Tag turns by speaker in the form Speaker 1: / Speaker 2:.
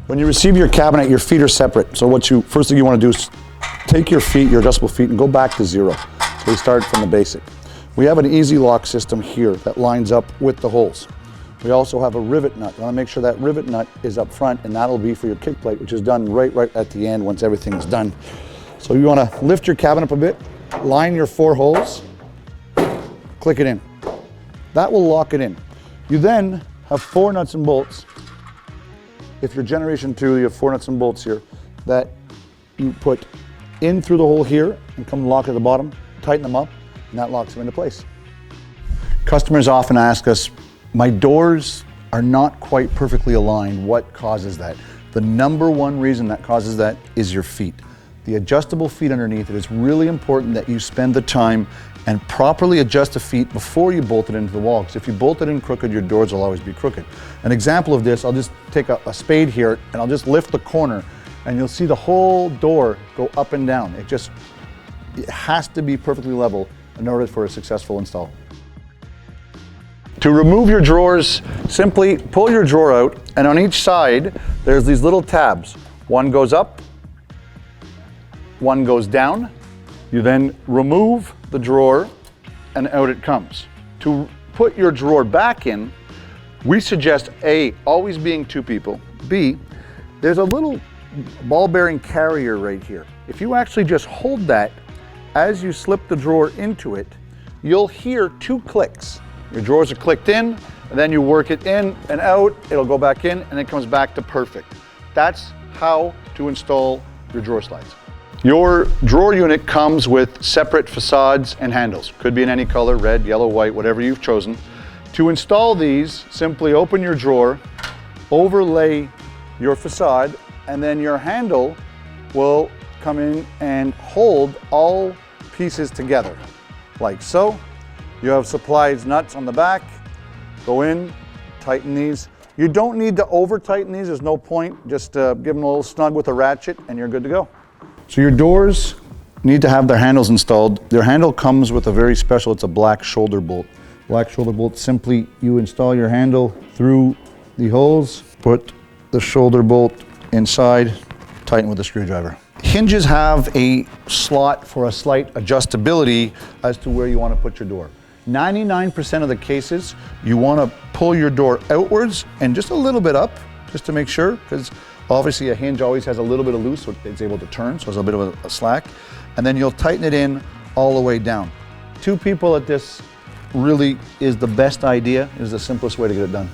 Speaker 1: When you receive your cabinet, your feet are separate. So first thing you want to do is take your feet, your adjustable feet, and go back to zero. So we start from the basic. We have an easy lock system here that lines up with the holes. We also have a rivet nut. You want to make sure that rivet nut is up front, and that'll be for your kick plate, which is done right at the end once everything's done. So you want to lift your cabinet up a bit, line your 4 holes, click it in. That will lock it in. You then have 4 nuts and bolts. If you're generation 2, you have 4 nuts and bolts here that you put in through the hole here and come lock at the bottom, tighten them up, and that locks them into place. Customers often ask us, my doors are not quite perfectly aligned. What causes that? The number one reason that causes that is your feet. The adjustable feet underneath it is really important that you spend the time and properly adjust the feet before you bolt it into the wall. Because if you bolt it in crooked, your doors will always be crooked. An example of this, I'll just take a spade here and I'll just lift the corner and you'll see the whole door go up and down. It has to be perfectly level in order for a successful install. To remove your drawers, simply pull your drawer out, and on each side, there's these little tabs. One goes up, one goes down. You then remove the drawer, and out it comes. To put your drawer back in, we suggest A, always being 2 people. B, there's a little ball bearing carrier right here. If you actually just hold that, as you slip the drawer into it, you'll hear 2 clicks. Your drawers are clicked in, and then you work it in and out, it'll go back in, and it comes back to perfect. That's how to install your drawer slides. Your drawer unit comes with separate facades and handles. Could be in any color, red, yellow, white, whatever you've chosen. To install these, simply open your drawer, overlay your facade, and then your handle will come in and hold all pieces together, like so. You have supplies nuts on the back, go in, tighten these. You don't need to over tighten these, there's no point. Just give them a little snug with a ratchet and you're good to go. So your doors need to have their handles installed. Their handle comes with a very special, it's a black shoulder bolt. Black shoulder bolt, simply you install your handle through the holes, put the shoulder bolt inside, tighten with a screwdriver. Hinges have a slot for a slight adjustability as to where you want to put your door. 99% of the cases, you want to pull your door outwards and just a little bit up, just to make sure, because obviously a hinge always has a little bit of loose, so it's able to turn, so there's a bit of a slack. And then you'll tighten it in all the way down. 2 people at this really is the best idea, is the simplest way to get it done.